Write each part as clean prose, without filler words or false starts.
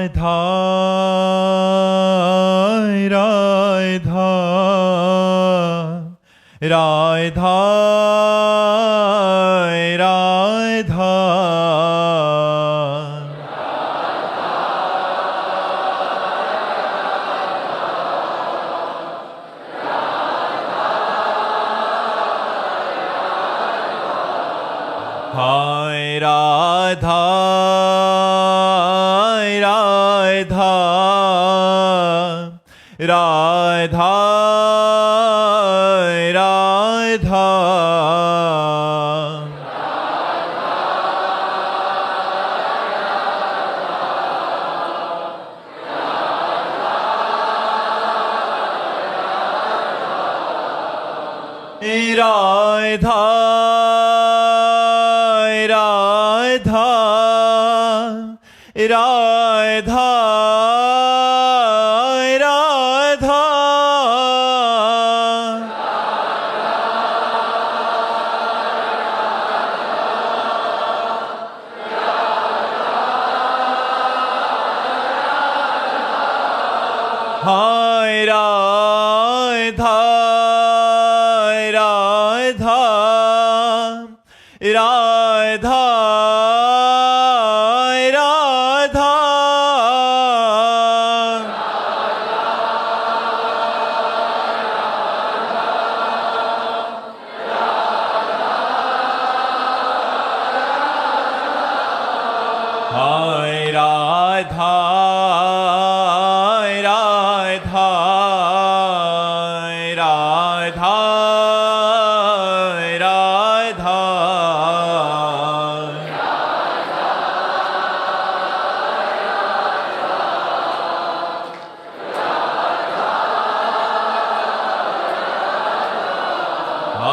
राधा राधा राधा राधा हाय राधा राधा राधा राधा राधा राधा राधा हाय राधा राधा राधा राधा हाय राधा राधा राधा राधा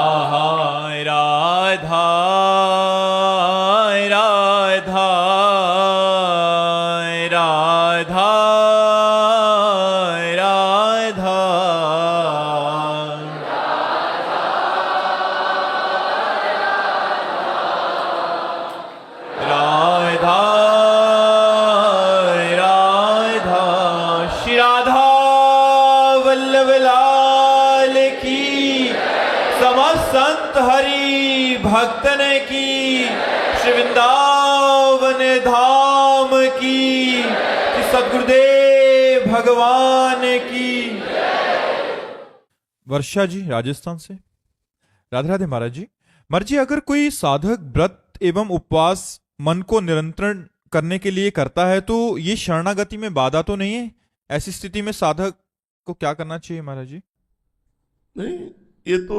हाय राधा राधा राधा राधा राधा राधा श्री राधा वल्लभ लाल की, समस्त संत हरि भक्तन की, श्री वृंदावन धाम की, श्री सद्गुरुदेव भगवान की। वर्षा जी राजस्थान से। राधे राधे महाराज जी। महाराज जी, अगर कोई साधक व्रत एवं उपवास मन को नियंत्रण करने के लिए करता है तो ये शरणागति में बाधा तो नहीं है? ऐसी स्थिति में साधक को क्या करना चाहिए महाराज जी? नहीं, ये तो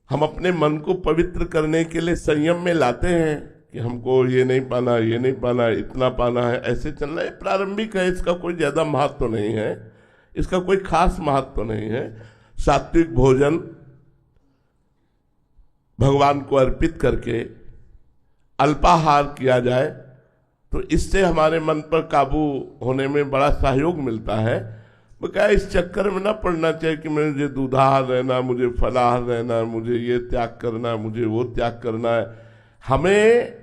हम अपने मन को पवित्र करने के लिए संयम में लाते हैं कि हमको ये नहीं पाना, ये नहीं पाना, इतना पाना है, ऐसे चलना है। प्रारंभिक है, इसका कोई ज्यादा महत्व तो नहीं है, इसका कोई खास महत्व तो नहीं है। सात्विक भोजन भगवान को अर्पित करके अल्पाहार किया जाए तो इससे हमारे मन पर काबू होने में बड़ा सहयोग मिलता है। क्या इस चक्कर में ना पड़ना चाहिए कि मुझे दूधाहार रहना, मुझे फलाहार रहना, मुझे ये त्याग करना, मुझे वो त्याग करना है। हमें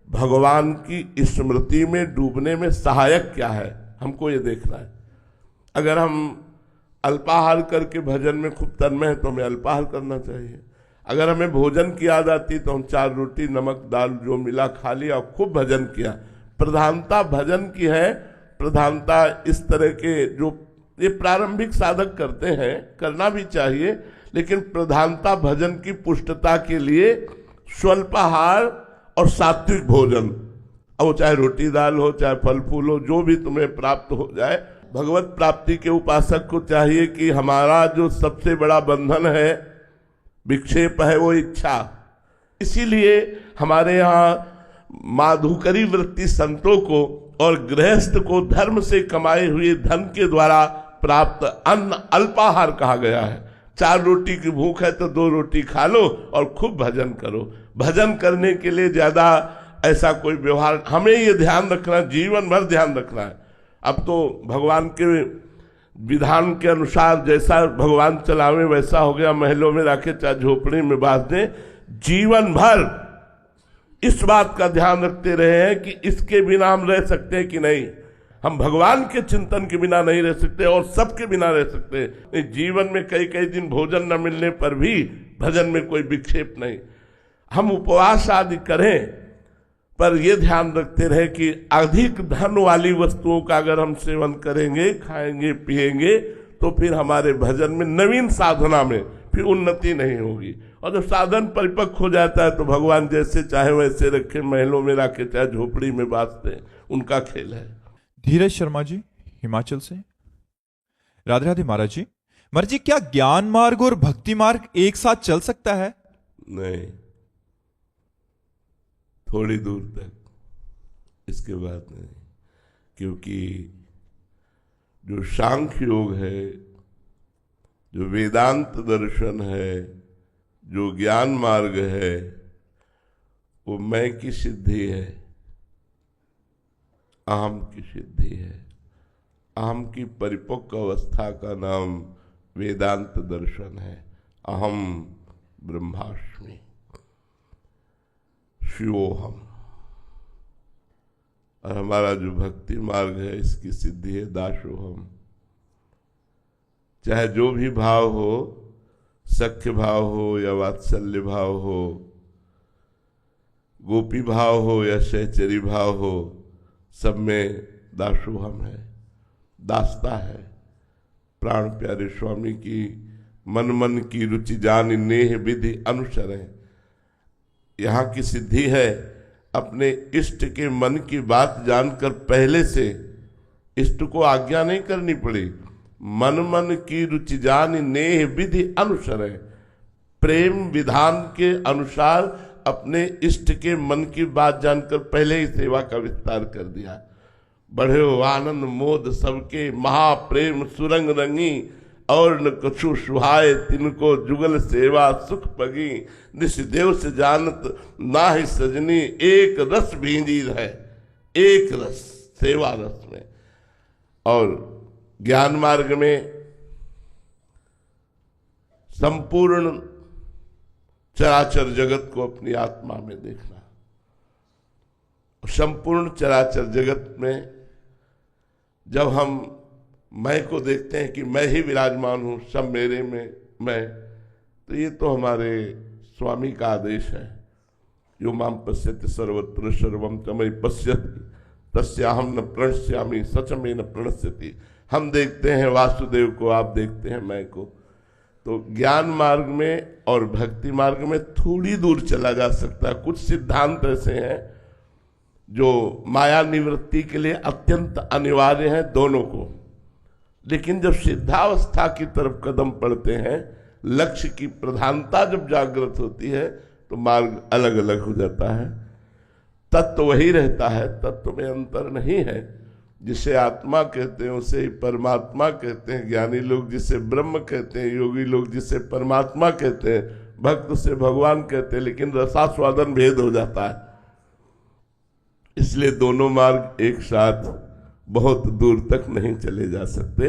भगवान की स्मृति में डूबने में सहायक क्या है, हमको ये देखना है। अगर हम अल्पाहार करके भजन में खूब तन्मय है तो हमें अल्पाहार करना चाहिए। अगर हमें भोजन की याद आती तो हम 4 रोटी नमक दाल जो मिला खा लिया और खूब भजन किया। प्रधानता भजन की है, प्रधानता इस तरह के जो ये प्रारंभिक साधक करते हैं, करना भी चाहिए, लेकिन प्रधानता भजन की पुष्टता के लिए स्वल्पाहार और सात्विक भोजन, अब वो चाहे रोटी दाल हो, चाहे फल फूल हो, जो भी तुम्हें प्राप्त हो जाए। भगवत प्राप्ति के उपासक को चाहिए कि हमारा जो सबसे बड़ा बंधन है, विक्षेप है, वो इच्छा। इसीलिए हमारे यहाँ माधुकरी वृत्ति संतों को और गृहस्थ को धर्म से कमाए हुए धन के द्वारा प्राप्त अन्न अल्पाहार कहा गया है। 4 रोटी की भूख है तो 2 रोटी खा लो और खूब भजन करो। भजन करने के लिए ज्यादा ऐसा कोई व्यवहार, हमें ये ध्यान रखना, जीवन भर ध्यान रखना है। अब तो भगवान के विधान के अनुसार जैसा भगवान चलावे वैसा हो गया, महलों में रखे चाहे झोपड़ी में बांध दें। जीवन भर इस बात का ध्यान रखते रहे हैं कि इसके बिना हम रह सकते हैं कि नहीं। हम भगवान के चिंतन के बिना नहीं रह सकते और सबके बिना रह सकते। जीवन में कई कई दिन भोजन न मिलने पर भी भजन में कोई विक्षेप नहीं। हम उपवास आदि करें, पर यह ध्यान रखते रहे कि अधिक धन वाली वस्तुओं का अगर हम सेवन करेंगे, खाएंगे, पिएंगे, तो फिर हमारे भजन में, नवीन साधना में फिर उन्नति नहीं होगी। और जब साधन परिपक्व हो जाता है तो भगवान जैसे चाहे वैसे रखे, महलों में रखे, चाहे झोपड़ी में बांधते, उनका खेल है। धीरज शर्मा जी हिमाचल से। राधे राधे महाराज जी। महाराज जी, क्या ज्ञान मार्ग और भक्ति मार्ग एक साथ चल सकता है? नहीं, थोड़ी दूर तक, इसके बाद नहीं। क्योंकि जो सांख्य योग है, जो वेदांत दर्शन है, जो ज्ञान मार्ग है, वो मैं की सिद्धि है, अहम की सिद्धि है। अहम की परिपक्व अवस्था का नाम वेदांत दर्शन है। अहम ब्रह्मास्मि, शिवोहम। और हमारा जो भक्ति मार्ग है, इसकी सिद्धि है दासोहम। चाहे जो भी भाव हो, सख्य भाव हो या वात्सल्य भाव हो, गोपी भाव हो या सहचरी भाव हो, सब में दासोहम है, दासता है। प्राण प्यारे स्वामी की मन मन की रुचि जान नेह विधि अनुसरें। यहाँ की सिद्धि है अपने इष्ट के मन की बात जानकर पहले से इष्ट को आज्ञा नहीं करनी पड़ी। मन मन की रुचि जान नेह विधि अनुसरें। प्रेम विधान के अनुसार अपने इष्ट के मन की बात जानकर पहले ही सेवा का विस्तार कर दिया। बढ़े हो आनंद मोद सबके, महाप्रेम सुरंग रंगी, और न कछु सुहाय तिनको जुगल सेवा सुख पगी। निष्देव से जानत ना ही सजनी, एक रस भींजी है, एक रस सेवा रस में। और ज्ञान मार्ग में संपूर्ण चराचर जगत को अपनी आत्मा में देखना। संपूर्ण चराचर जगत में जब हम मैं को देखते हैं कि मैं ही विराजमान हूं, सब मेरे में मैं, तो ये तो हमारे स्वामी का आदेश है। यो माम पश्यति सर्वत्र सर्वम तमयि पश्यति तस्याहम न प्रणश्यामि सच में न प्रणश्यति। हम देखते हैं वासुदेव को, आप देखते हैं मैं को। तो ज्ञान मार्ग में और भक्ति मार्ग में थोड़ी दूर चला जा सकता है। कुछ सिद्धांत ऐसे हैं जो माया निवृत्ति के लिए अत्यंत अनिवार्य हैं दोनों को। लेकिन जब सिद्धावस्था की तरफ कदम पड़ते हैं, लक्ष्य की प्रधानता जब जागृत होती है, तो मार्ग अलग अलग हो जाता है। तत्व वही रहता है, तत्व में अंतर नहीं है। जिसे आत्मा कहते हैं उसे ही परमात्मा कहते हैं। ज्ञानी लोग जिसे ब्रह्म कहते हैं, योगी लोग जिसे परमात्मा कहते हैं, भक्त से भगवान कहते हैं। लेकिन रसास्वादन भेद हो जाता है। इसलिए दोनों मार्ग एक साथ बहुत दूर तक नहीं चले जा सकते।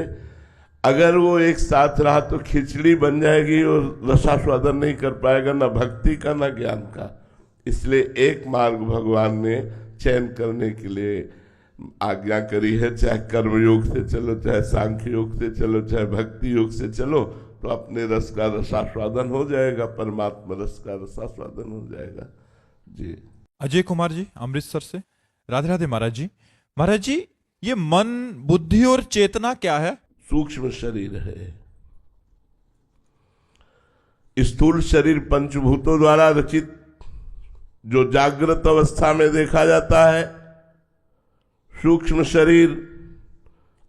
अगर वो एक साथ रहा तो खिचड़ी बन जाएगी और रसास्वादन नहीं कर पाएगा, ना भक्ति का ना ज्ञान का। इसलिए एक मार्ग भगवान ने चयन करने के लिए आज्ञा करी है। चाहे कर्म योग से चलो, चाहे सांख्य योग से चलो, चाहे भक्ति योग से चलो, तो अपने रस का रसास्वादन हो जाएगा, परमात्मा रस का रसास्वादन हो जाएगा। जी। अजय कुमार जी अमृतसर से। राधे राधे महाराज जी। महाराज जी, ये मन, बुद्धि और चेतना क्या है? सूक्ष्म शरीर है। स्थूल शरीर पंचभूतों द्वारा रचित, जो जागृत अवस्था में देखा जाता है। सूक्ष्म शरीर,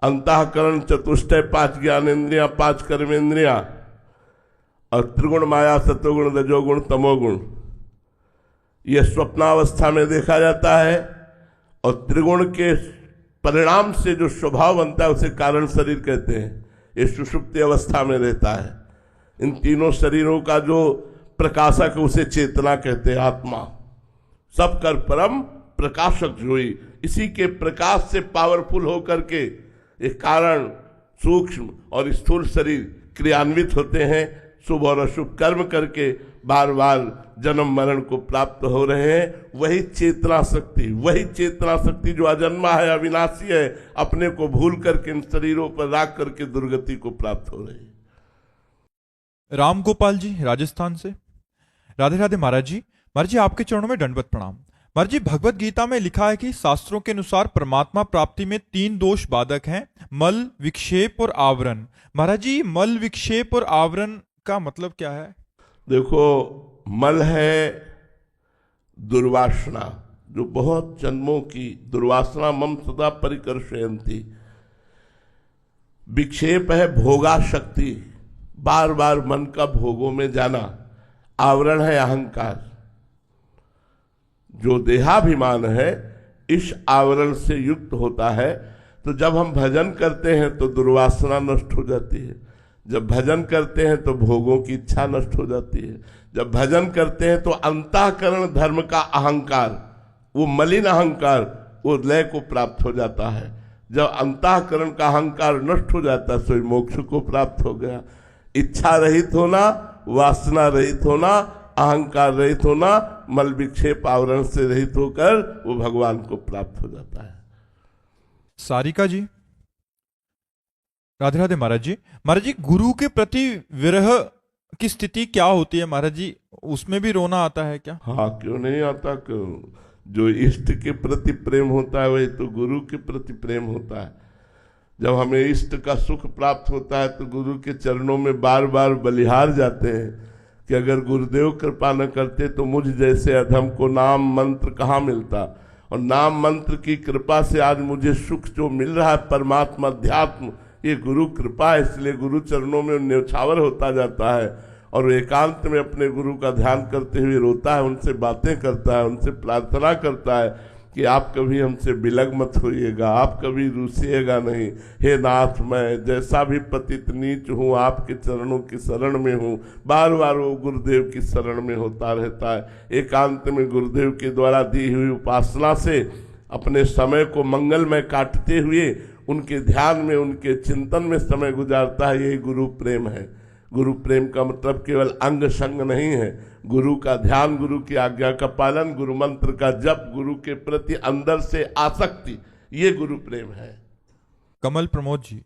अंतःकरण, चतुष्टय, 5 ज्ञानेन्द्रियां, 5 कर्मेंद्रियां, और त्रिगुण माया, सतोगुण, रजोगुण, तमोगुण, यह स्वप्नावस्था में देखा जाता है। और त्रिगुण के परिणाम से जो स्वभाव बनता है उसे कारण शरीर कहते हैं। ये सुषुप्ति अवस्था में रहता है। इन तीनों शरीरों का जो प्रकाशक उसे चेतना कहते हैं, आत्मा। सब कर परम प्रकाशक जोई। इसी के प्रकाश से पावरफुल होकर के ये कारण, सूक्ष्म और स्थूल शरीर क्रियान्वित होते हैं। शुभ और अशुभ कर्म करके बार बार जन्म मरण को प्राप्त हो रहे हैं। वही चेतना शक्ति जो अजन्मा है, अविनाशी है, अपने को भूल करके इन शरीरों पर राख करके दुर्गति को प्राप्त हो रही है। राम गोपाल जी राजस्थान से, राधे राधे महाराज जी। महाराज जी आपके चरणों में दंडवत प्रणाम। महाराज जी भगवत गीता में लिखा है कि शास्त्रों के अनुसार परमात्मा प्राप्ति में 3 दोष बाधक हैं, मल, विक्षेप और आवरण। महाराज जी मल, विक्षेप और आवरण का मतलब क्या है? देखो, मल है दुर्वासना, जो बहुत जन्मों की दुर्वासना मम सदा परिकर्षयन्ति। विक्षेप है भोगा शक्ति, बार बार मन का भोगों में जाना। आवरण है अहंकार, जो देहाभिमान है, इस आवरण से युक्त होता है। तो जब हम भजन करते हैं तो दुर्वासना नष्ट हो जाती है, जब भजन करते हैं तो भोगों की इच्छा नष्ट हो जाती है, जब भजन करते हैं तो अंतःकरण धर्म का अहंकार, वो मलिन अहंकार, वो लय को प्राप्त हो जाता है। जब अंतःकरण का अहंकार नष्ट हो जाता है तो मोक्ष को प्राप्त हो गया। इच्छा रहित होना, वासना रहित होना, अहंकार रहित होना, मल विक्षेप आवरण से रहित होकर वो भगवान को प्राप्त हो जाता है। सारिका जी राधे राधे महाराज जी। महाराज जी गुरु के प्रति विरह की स्थिति क्या होती है महाराज जी? उसमें भी रोना आता है क्या? हाँ, क्यों नहीं आता। क्यों? जो इष्ट के प्रति प्रेम होता है वही तो गुरु के प्रति प्रेम होता है। जब हमें इष्ट का सुख प्राप्त होता है तो गुरु के चरणों में बार बार बलिहार जाते हैं कि अगर गुरुदेव कृपा न करते तो मुझ जैसे अधम को नाम मंत्र कहाँ मिलता। और नाम मंत्र की कृपा से आज मुझे सुख जो मिल रहा है, परमात्मा अध्यात्म, ये गुरु कृपा है। इसलिए गुरु चरणों में न्यौछावर होता जाता है और एकांत में अपने गुरु का ध्यान करते हुए रोता है, उनसे बातें करता है, उनसे प्रार्थना करता है कि आप कभी हमसे बिलग मत होइएगा, आप कभी रूसिएगा नहीं। हे नाथ, मैं जैसा भी पतित नीच हूँ आपके चरणों की शरण में हूँ। बार बार वो गुरुदेव की शरण में होता रहता है। एकांत में गुरुदेव के द्वारा दी हुई उपासना से अपने समय को मंगलमय काटते हुए उनके ध्यान में, उनके चिंतन में समय गुजारता है। यही गुरु प्रेम है। गुरु प्रेम का मतलब केवल अंग संग नहीं है। गुरु का ध्यान, गुरु की आज्ञा का पालन, गुरु मंत्र का जप, गुरु के प्रति अंदर से आसक्ति, ये गुरु प्रेम है। कमल प्रमोद जी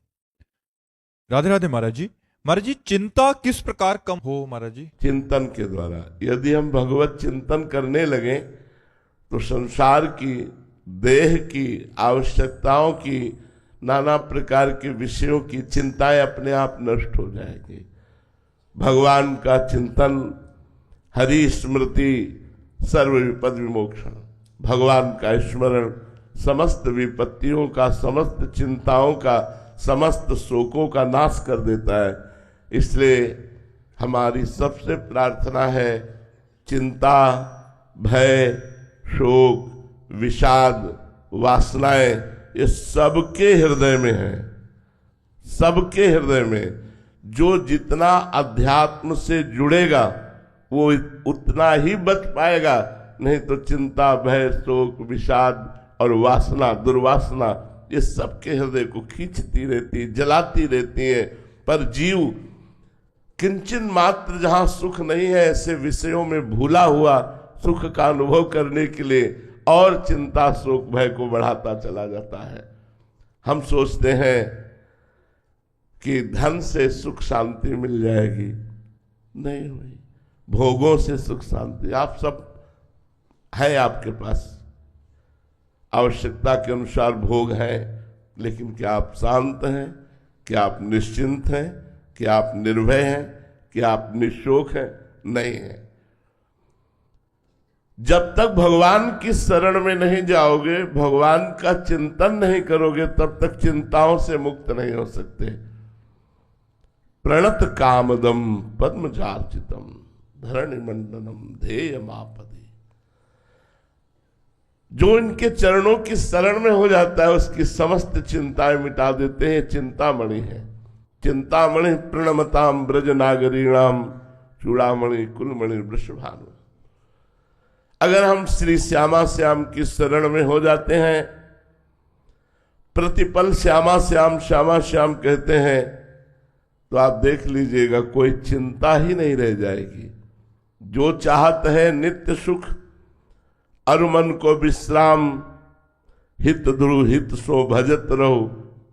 राधे राधे महाराज जी। महाराज जी चिंता किस प्रकार कम हो महाराज जी? चिंतन के द्वारा। यदि हम भगवत चिंतन करने लगे तो संसार की, देह की आवश्यकताओं की, नाना प्रकार के विषयों की चिंताएं अपने आप नष्ट हो जाएगी। भगवान का चिंतन, हरि स्मृति, सर्व विपद विमोक्षण। भगवान का स्मरण समस्त विपत्तियों का, समस्त चिंताओं का, समस्त शोकों का नाश कर देता है। इसलिए हमारी सबसे प्रार्थना है, चिंता, भय, शोक, विषाद, वासनाएं, ये सबके हृदय में है। सबके हृदय में जो जितना अध्यात्म से जुड़ेगा वो उतना ही बच पाएगा। नहीं तो चिंता, भय, शोक, विषाद और वासना, दुर्वासना, ये सबके हृदय को खींचती रहती, जलाती रहती है। पर जीव किंचन मात्र जहां सुख नहीं है, ऐसे विषयों में भूला हुआ सुख का अनुभव करने के लिए और चिंता, शोक, भय को बढ़ाता चला जाता है। हम सोचते हैं कि धन से सुख शांति मिल जाएगी, नहीं हुई। भोगों से सुख शांति, आप सब है, आपके पास आवश्यकता के अनुसार भोग है, लेकिन क्या आप शांत हैं? क्या आप निश्चिंत हैं? क्या आप निर्भय हैं? क्या आप निशोक हैं? नहीं है। जब तक भगवान की शरण में नहीं जाओगे, भगवान का चिंतन नहीं करोगे, तब तक चिंताओं से मुक्त नहीं हो सकते। प्रणत कामदम पद्मजार्चितम धरणि मंडनम ध्येय मापदि। जो इनके चरणों की शरण में हो जाता है उसकी समस्त चिंताएं मिटा देते हैं। चिंतामणि है। चिंतामणि प्रणमताम ब्रज नागरीणाम चूड़ामणि कुलमणि वृषभानु। अगर हम श्री श्यामा श्याम की शरण में हो जाते हैं, प्रतिपल श्यामा श्याम श्यामा श्याम कहते हैं, तो आप देख लीजिएगा कोई चिंता ही नहीं रह जाएगी। जो चाहत है नित्य सुख, अरु मन को विश्राम, हित ध्रुव हित सो भजत रहो,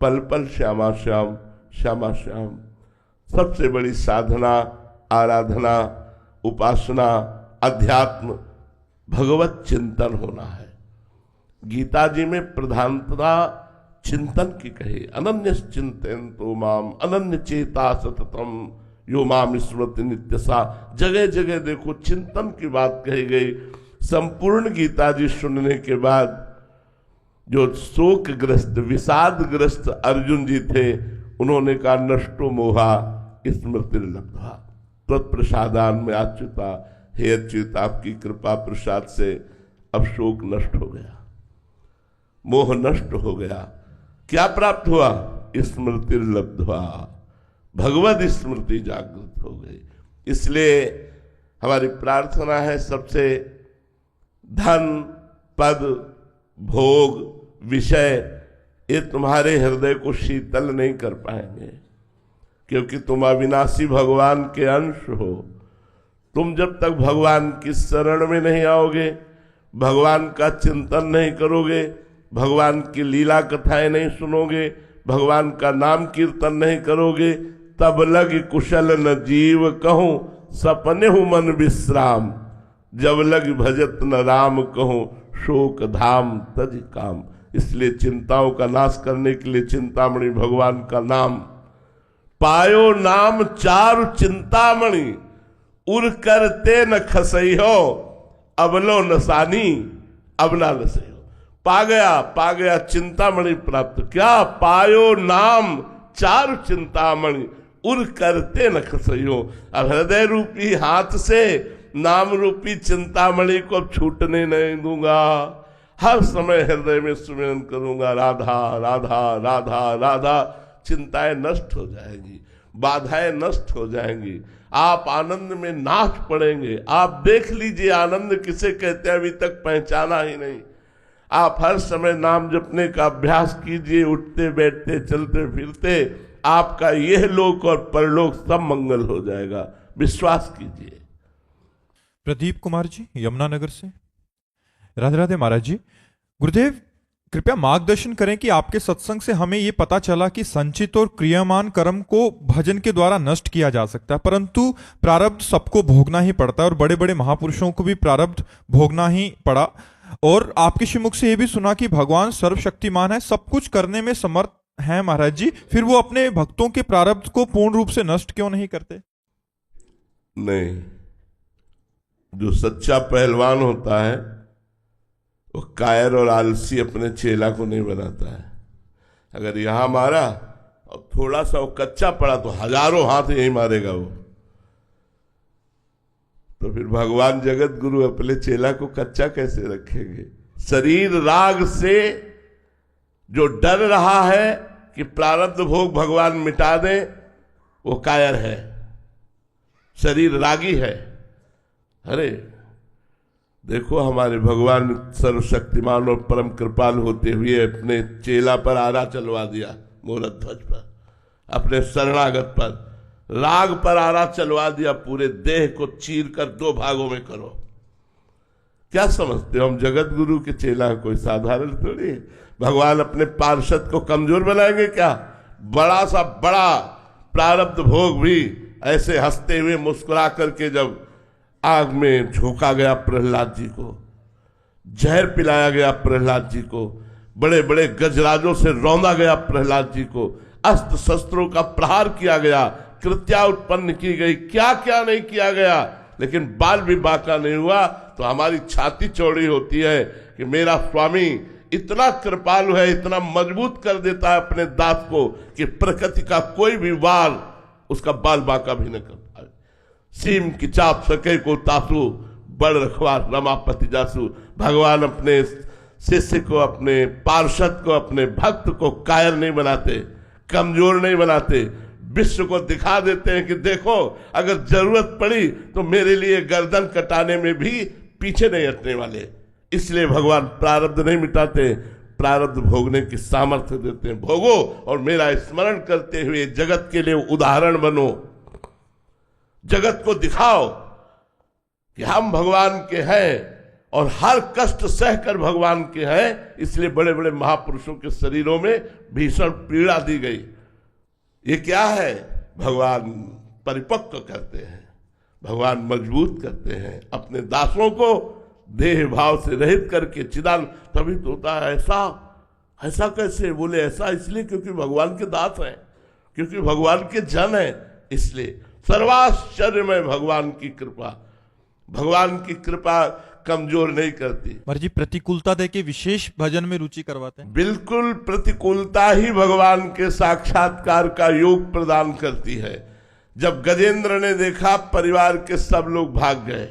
पल पल श्यामा श्याम श्यामा श्याम। सबसे बड़ी साधना, आराधना, उपासना, अध्यात्म, भगवत चिंतन होना है। गीता जी में प्रधानता चिंतन की कही, अनन्य चिंतन तो माम अनन्य चेता सततम यो माम स्मृति नित्य सा। जगह जगह देखो चिंतन की बात कही गई। संपूर्ण गीता जी सुनने के बाद जो शोकग्रस्त विषादग्रस्त अर्जुन जी थे, उन्होंने कहा नष्टो मोहा स्मृति लब्धा तत्प्रसादान में अच्युता। हे अच्युत, आपकी कृपा प्रसाद से अब शोक नष्ट हो गया, मोह नष्ट हो गया। क्या प्राप्त हुआ? स्मृति लब्ध्वा, भगवत स्मृति जागृत हो गई। इसलिए हमारी प्रार्थना है, सबसे धन पद भोग विषय ये तुम्हारे हृदय को शीतल नहीं कर पाएंगे, क्योंकि तुम अविनाशी भगवान के अंश हो। तुम जब तक भगवान की शरण में नहीं आओगे, भगवान का चिंतन नहीं करोगे, भगवान की लीला कथाएं नहीं सुनोगे, भगवान का नाम कीर्तन नहीं करोगे, तब लग कुशल न जीव कहूं, सपने हूं मन विश्राम। जब लग भजत न राम कहूं, शोक धाम तज काम। इसलिए चिंताओं का नाश करने के लिए चिंतामणि भगवान का नाम पायो, नाम चारु चिंतामणि, उर करते न खसई हो, अबलो नसानी अब ना नसई हो। पा गया चिंतामणि प्राप्त। क्या पायो? नाम चारु चिंतामणि, उर करते न खसई हो। अब हृदय रूपी हाथ से नाम रूपी चिंतामणि को छूटने नहीं दूंगा। हर समय हृदय में सुमिरन करूंगा, राधा राधा राधा राधा। चिंताएं नष्ट हो जाएंगी, बाधाएं नष्ट हो जाएंगी, आप आनंद में नाच पड़ेंगे। आप देख लीजिए आनंद किसे कहते हैं, अभी तक पहचाना ही नहीं। आप हर समय नाम जपने का अभ्यास कीजिए, उठते बैठते चलते फिरते, आपका यह लोक और परलोक सब मंगल हो जाएगा, विश्वास कीजिए। प्रदीप कुमार जी यमुनानगर से। राधे राधे महाराज जी। गुरुदेव कृपया मार्गदर्शन करें कि आपके सत्संग से हमें यह पता चला कि संचित और क्रियामान कर्म को भजन के द्वारा नष्ट किया जा सकता है, परंतु प्रारब्ध सबको भोगना ही पड़ता है और बड़े बड़े महापुरुषों को भी प्रारब्ध भोगना ही पड़ा। और आपके श्रीमुख से यह भी सुना कि भगवान सर्वशक्तिमान है, सब कुछ करने में समर्थ है महाराज जी, फिर वो अपने भक्तों के प्रारब्ध को पूर्ण रूप से नष्ट क्यों नहीं करते? नहीं, जो सच्चा पहलवान होता है वो कायर और आलसी अपने चेला को नहीं बनाता है। अगर यहां मारा और थोड़ा सा वो कच्चा पड़ा तो हजारों हाथ यही मारेगा वो। तो फिर भगवान जगत गुरु अपने चेला को कच्चा कैसे रखेंगे? शरीर राग से जो डर रहा है कि प्रारब्ध भोग भगवान मिटा दे, वो कायर है, शरीर रागी है। अरे देखो हमारे भगवान सर्वशक्तिमान और परम कृपाल होते हुए अपने चेला पर आरा चलवा दिया, मूरत ध्वज पर, अपने शरणागत पर राग पर आरा चलवा दिया। पूरे देह को चीर कर दो भागों में करो। क्या समझते हो हम जगत गुरु के चेला कोई साधारण थोड़ी है? भगवान अपने पार्षद को कमजोर बनाएंगे क्या? बड़ा सा बड़ा प्रारब्ध भोग भी ऐसे हंसते हुए मुस्कुरा करके जब आग में झोंका गया प्रहलाद जी को, जहर पिलाया गया प्रहलाद जी को, बड़े बड़े गजराजों से रौंदा गया प्रहलाद जी को, अस्त्र शस्त्रों का प्रहार किया गया, कृत्या उत्पन्न की गई, क्या क्या नहीं किया गया, लेकिन बाल भी बांका नहीं हुआ। तो हमारी छाती चौड़ी होती है कि मेरा स्वामी इतना कृपालु है, इतना मजबूत कर देता है अपने दास को कि प्रकृति का कोई भी वार उसका बाल बांका भी न कर पाए। सीम की चाप सके को तासु, बड़ रखवार रमापति जासु। भगवान अपने शिष्य को, अपने पार्षद को, अपने भक्त को कायर नहीं बनाते, कमजोर नहीं बनाते, विश्व को दिखा देते हैं कि देखो अगर जरूरत पड़ी तो मेरे लिए गर्दन कटाने में भी पीछे नहीं हटने वाले। इसलिए भगवान प्रारब्ध नहीं मिटाते, प्रारब्ध भोगने की सामर्थ्य देते हैं। भोगो और मेरा स्मरण करते हुए जगत के लिए उदाहरण बनो, जगत को दिखाओ कि हम भगवान के हैं और हर कष्ट सहकर भगवान के हैं, इसलिए बड़े बड़े महापुरुषों के शरीरों में भीषण पीड़ा दी गई। ये क्या है? भगवान परिपक्व करते हैं, भगवान मजबूत करते हैं अपने दासों को, देह भाव से रहित करके चिदान। तभी तो होता है ऐसा कैसे बोले? ऐसा इसलिए क्योंकि भगवान के दास हैं, क्योंकि भगवान के जन हैं, इसलिए सर्वाश्चर्यमय भगवान की कृपा। भगवान की कृपा कमजोर नहीं करती। महाराज जी प्रतिकूलता देके विशेष भजन में रुचि करवाते हैं। बिल्कुल, प्रतिकूलता ही भगवान के साक्षात्कार का योग प्रदान करती है। जब गजेंद्र ने देखा परिवार के सब लोग भाग गए,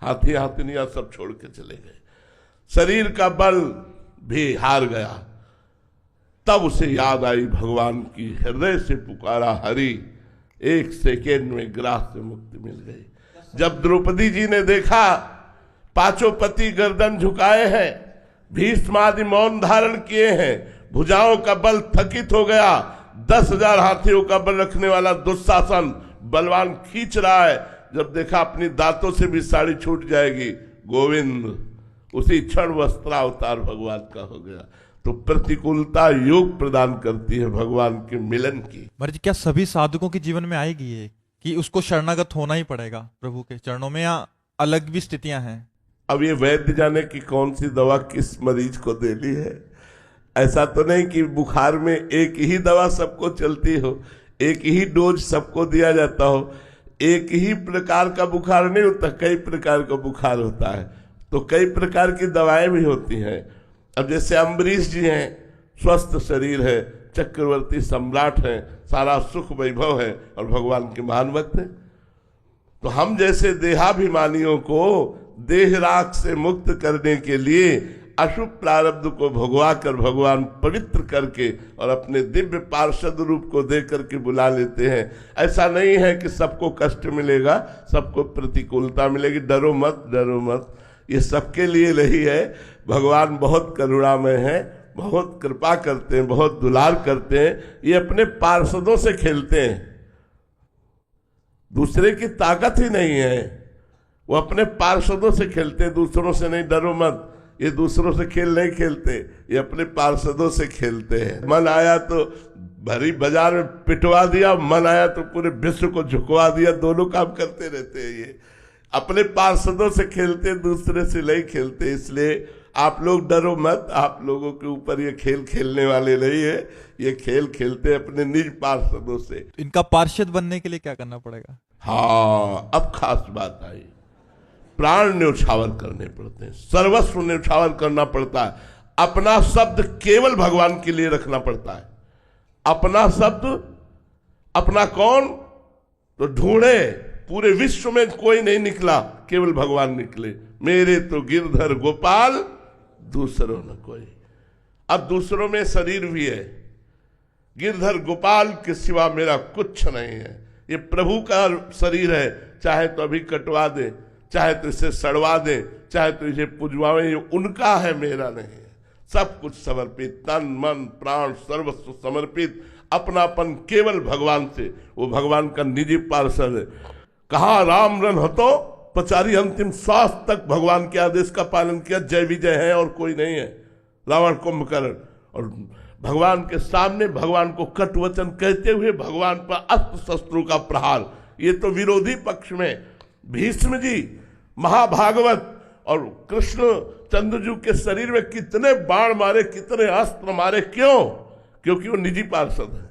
हाथी हाथिनियां सब छोड़ के चले गए, शरीर का बल भी हार गया, तब उसे याद आई भगवान की। हृदय से पुकारा हरि, 1 सेकेंड में ग्रास से मुक्ति मिल गई। जब द्रौपदी जी ने देखा पांचों पति गर्दन झुकाए हैं, भीष्म आदि मौन धारण किए हैं, भुजाओं का बल थकित हो गया, 10,000 हाथियों का बल रखने वाला दुशासन बलवान खींच रहा है, जब देखा अपनी दांतों से भी साड़ी छूट जाएगी, गोविंद उसी क्षण वस्त्रावतार भगवान का हो गया। तो प्रतिकूलता योग प्रदान करती है भगवान के मिलन की। महाराज क्या सभी साधकों के जीवन में आएगी ये कि उसको शरणागत होना ही पड़ेगा प्रभु के चरणों में, या अलग भी स्थितियां हैं? अब ये वैद्य जाने की कौन सी दवा किस मरीज को देनी है। ऐसा तो नहीं कि बुखार में एक ही दवा सबको चलती हो, एक ही डोज सबको दिया जाता हो। एक ही प्रकार का बुखार नहीं होता, कई प्रकार का बुखार होता है, तो कई प्रकार की दवाएं भी होती हैं। अब जैसे अम्बरीश जी हैं, स्वस्थ शरीर है, चक्रवर्ती सम्राट हैं, सारा सुख वैभव है और भगवान के महान भक्त हैं। तो हम जैसे देहाभिमानियों को देह राख से मुक्त करने के लिए अशुभ प्रारब्ध को भगवा कर भगवान पवित्र करके और अपने दिव्य पार्षद रूप को दे करके बुला लेते हैं। ऐसा नहीं है कि सबको कष्ट मिलेगा, सबको प्रतिकूलता मिलेगी। डरो मत, डरो मत, ये सबके लिए नहीं है। भगवान बहुत करुणामय है, बहुत कृपा करते हैं, बहुत दुलार करते हैं। ये अपने पार्षदों से खेलते हैं, दूसरे की ताकत ही नहीं है, वो अपने पार्षदों से खेलते हैं, दूसरों से नहीं। डरो मत, ये दूसरों से खेल नहीं खेलते, ये अपने पार्षदों से खेलते हैं। मन आया तो भरी बाजार में पिटवा दिया, मन आया तो पूरे विश्व को झुकवा दिया, दोनों काम करते रहते हैं। ये अपने पार्षदों से खेलते, दूसरे से नहीं खेलते। इसलिए आप लोग डरो मत, आप लोगों के ऊपर ये खेल खेलने वाले नहीं है, ये खेल खेलते अपने निज पार्षदों से। इनका पार्षद बनने के लिए क्या करना पड़ेगा? हाँ, अब खास बात आई, प्राण न्यौछावर करने पड़ते हैं, सर्वस्व न्यौछावर करना पड़ता है। अपना शब्द केवल भगवान के लिए रखना पड़ता है। अपना शब्द, अपना कौन? तो ढूंढे, पूरे विश्व में कोई नहीं निकला, केवल भगवान निकले। मेरे तो गिरधर गोपाल, दूसरों न कोई। अब दूसरों में शरीर भी है, गिरधर गोपाल के सिवा मेरा कुछ नहीं है। ये प्रभु का शरीर है, चाहे तो अभी कटवा दे, चाहे तो इसे सड़वा दे, चाहे तो इसे पुजवावे, ये उनका है, मेरा नहीं है। सब कुछ समर्पित, तन मन प्राण सर्वस्व समर्पित, अपनापन केवल भगवान से। वो भगवान का निजी पार्षद है। कहा राम रन हतो पचारी, अंतिम श्वास तक भगवान के आदेश का पालन किया। जय विजय है और कोई नहीं है, रावण कुंभकर्ण। और भगवान के सामने भगवान को कटु वचन कहते हुए भगवान पर अस्त्र शस्त्रों का प्रहार। ये तो विरोधी पक्ष में भीष्म जी महाभागवत और कृष्ण चंद्रजू के शरीर में कितने बाण मारे, कितने अस्त्र मारे। क्यों? क्योंकि वो निजी पार्षद है।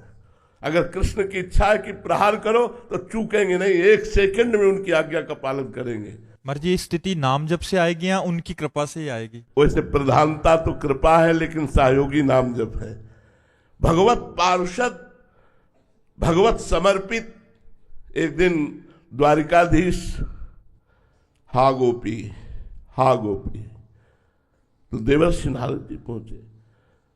अगर कृष्ण की इच्छा है कि प्रहार करो तो चूकेंगे नहीं, 1 सेकंड में उनकी आज्ञा का पालन करेंगे। मर्जी स्थिति नाम जप से आएगी या उनकी कृपा से ही आएगी? वैसे प्रधानता तो कृपा है, लेकिन सहयोगी नाम जप है। भगवत पार्षद, भगवत समर्पित। एक दिन द्वारिकाधीश हा गोपी, हा गोपी, तो देवर्षि नारद जी पहुंचे,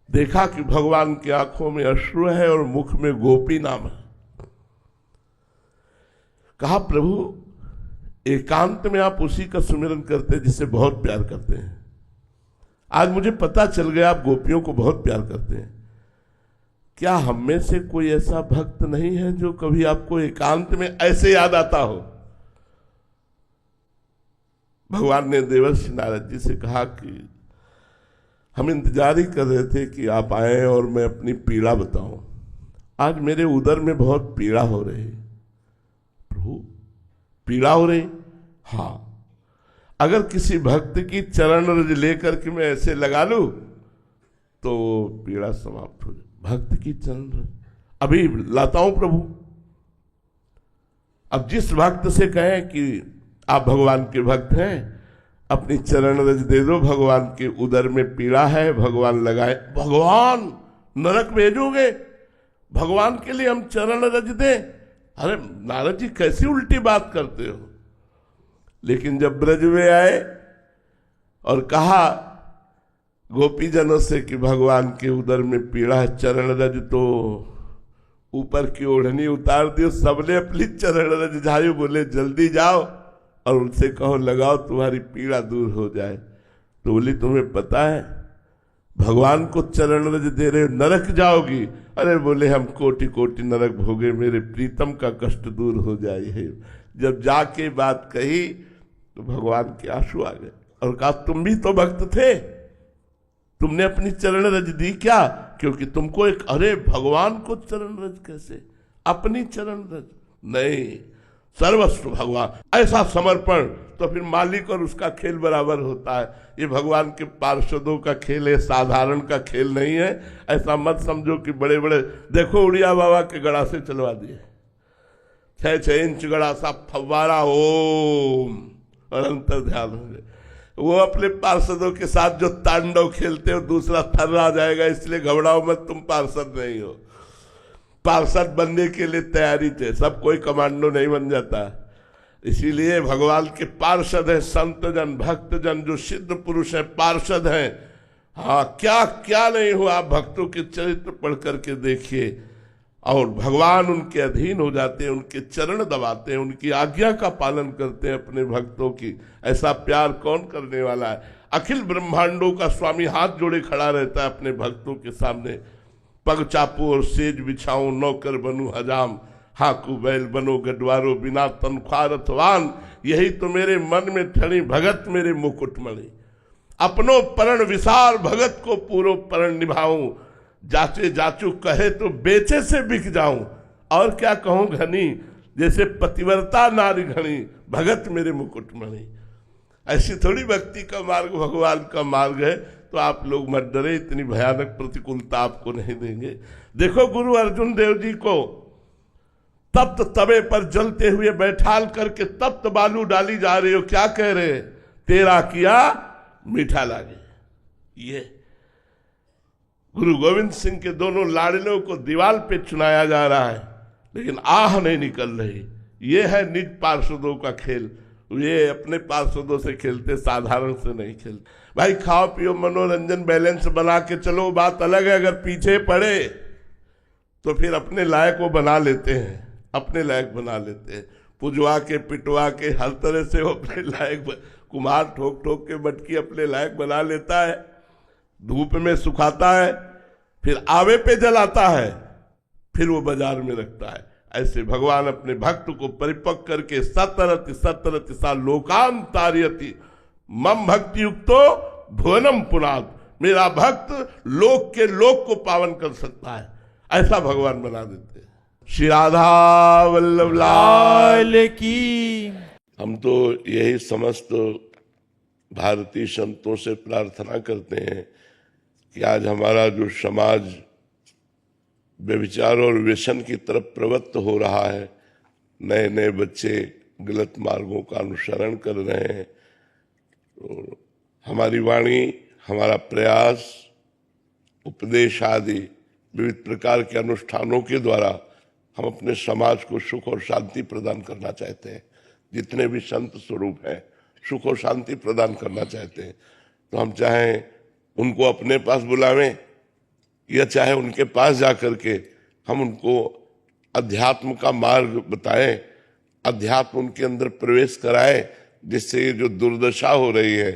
देखा कि भगवान की आंखों में अश्रु है और मुख में गोपी नाम है। कहा प्रभु, एकांत में आप उसी का सुमिरन करते हैं जिससे बहुत प्यार करते हैं। आज मुझे पता चल गया आप गोपियों को बहुत प्यार करते हैं। क्या हम में से कोई ऐसा भक्त नहीं है जो कभी आपको एकांत में ऐसे याद आता हो? भगवान ने देवर्षि नारद जी से कहा कि हम इंतजार ही कर रहे थे कि आप आए और मैं अपनी पीड़ा बताऊं। आज मेरे उदर में बहुत पीड़ा हो रही है। प्रभु पीड़ा हो रही? हाँ। अगर किसी भक्त की चरण रज लेकर के मैं ऐसे लगा लूं तो पीड़ा समाप्त हो जाए। भक्त की चरण रज अभी लाता हूं प्रभु। अब जिस भक्त से कहें कि आप भगवान के भक्त हैं, अपनी चरण रज दे दो, भगवान के उदर में पीड़ा है, भगवान लगाए। भगवान नरक भेजोगे? भगवान के लिए हम चरण रज दें? अरे नारद जी कैसी उल्टी बात करते हो। लेकिन जब ब्रज में आए और कहा गोपीजनों से कि भगवान के उदर में पीड़ा है, चरण रज, तो ऊपर की ओढ़नी उतार दियो, सबने अपनी चरण रज झाई, बोले जल्दी जाओ और उनसे कहो लगाओ तुम्हारी पीड़ा दूर हो जाए। तो बोली तुम्हें पता है भगवान को चरण रज दे रहे हो, नरक जाओगी? अरे बोले हम कोटि कोटि नरक भोगे, मेरे प्रीतम का कष्ट दूर हो जाए। जब जाके बात कही तो भगवान के आंसू आ गए और कहा तुम भी तो भक्त थे, तुमने अपनी चरण रज दी क्या? क्योंकि तुमको एक, अरे भगवान को चरण रज कैसे, अपनी चरण रज नहीं, सर्वस्व भगवान। ऐसा समर्पण तो फिर मालिक और उसका खेल बराबर होता है। ये भगवान के पार्षदों का खेल है, साधारण का खेल नहीं है। ऐसा मत समझो कि बड़े बड़े, देखो उड़िया बाबा के गड़ा से चलवा दिए, 6-6 इंच गड़ा सा फव्वारा, ओम और अंतर ध्यान होंगे। वो अपने पार्षदों के साथ जो तांडव खेलते हो, दूसरा थर्रा जाएगा, इसलिए घबराओ मत, तुम पार्षद नहीं हो। पार्षद बनने के लिए तैयारी थे, सब कोई कमांडो नहीं बन जाता। इसीलिए भगवान के पार्षद हैं संत जन, भक्त जन, जो सिद्ध पुरुष हैं, पार्षद हैं। हाँ, क्या क्या नहीं हुआ, आप भक्तों के चरित्र पढ़ करके देखिए। और भगवान उनके अधीन हो जाते हैं, उनके चरण दबाते हैं, उनकी आज्ञा का पालन करते हैं अपने भक्तों की। ऐसा प्यार कौन करने वाला है? अखिल ब्रह्मांडों का स्वामी हाथ जोड़े खड़ा रहता है अपने भक्तों के सामने। पग चापू और सेज बिछाऊं, नौकर बनूं हजाम, हाकू बैल बनो गडवारो, बिना तनख्वाह रथवान, यही तो मेरे मन में ठनी भगत मेरे मुकुटमणि। अपनो परण विसार, भगत को पूरो परण निभाऊं, जाचे जाचू कहे तो बेचे से बिक जाऊं। और क्या कहूं घनी, जैसे पतिव्रता नारी घनी, भगत मेरे मुकुटमणि। ऐसी थोड़ी भक्ति का मार्ग भगवान का मार्ग है। तो आप लोग मत डरे, इतनी भयानक प्रतिकूलता आपको नहीं देंगे। देखो गुरु अर्जुन देव जी को तप्त तवे पर जलते हुए बैठाल करके तप्त बालू डाली जा रही हो, क्या कह रहे? तेरा किया मीठा लागे। ये गुरु गोविंद सिंह के दोनों लाडलों को दीवार पे चुनाया जा रहा है, लेकिन आह नहीं निकल रही। ये है निज पार्षदों का खेल। ये अपने पार्षदों से खेलते, साधारण से नहीं खेलते। भाई खाओ पियो, मनोरंजन, बैलेंस बना के चलो, बात अलग है। अगर पीछे पड़े तो फिर अपने लायक वो बना लेते हैं, अपने लायक बना लेते हैं, पुजवा के पिटवा के हर तरह से वो अपने लायक, कुम्हार ठोक ठोक के मटकी अपने लायक बना लेता है, धूप में सुखाता है, फिर आवे पे जलाता है, फिर वो बाजार में रखता है। ऐसे भगवान अपने भक्त को परिपक्व करके सतरति सतरति सा लोकांतार्यति मम भक्ति युक्तो भुवनम पुनाद, मेरा भक्त लोक के लोक को पावन कर सकता है, ऐसा भगवान बना देते हैं। श्री राधा वल्लभ लाल की। हम तो यही समस्त भारतीय संतों से प्रार्थना करते हैं कि आज हमारा जो समाज व्यभिचार और व्यसन की तरफ प्रवृत्त हो रहा है, नए नए बच्चे गलत मार्गों का अनुसरण कर रहे हैं, तो हमारी वाणी, हमारा प्रयास, उपदेश आदि विविध प्रकार के अनुष्ठानों के द्वारा हम अपने समाज को सुख और शांति प्रदान करना चाहते हैं। जितने भी संत स्वरूप हैं सुख और शांति प्रदान करना चाहते हैं। तो हम चाहे उनको अपने पास बुलावें या चाहे उनके पास जाकर के हम उनको अध्यात्म का मार्ग बताएं, अध्यात्म उनके अंदर प्रवेश कराएं, जिससे ये जो दुर्दशा हो रही है,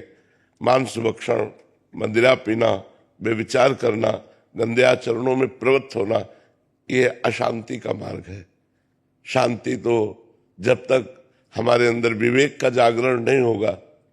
मांस भक्षण, मदिरा पीना, व्यभिचार करना, गंदे आचरणों में प्रवृत्त होना, ये अशांति का मार्ग है। शांति तो जब तक हमारे अंदर विवेक का जागरण नहीं होगा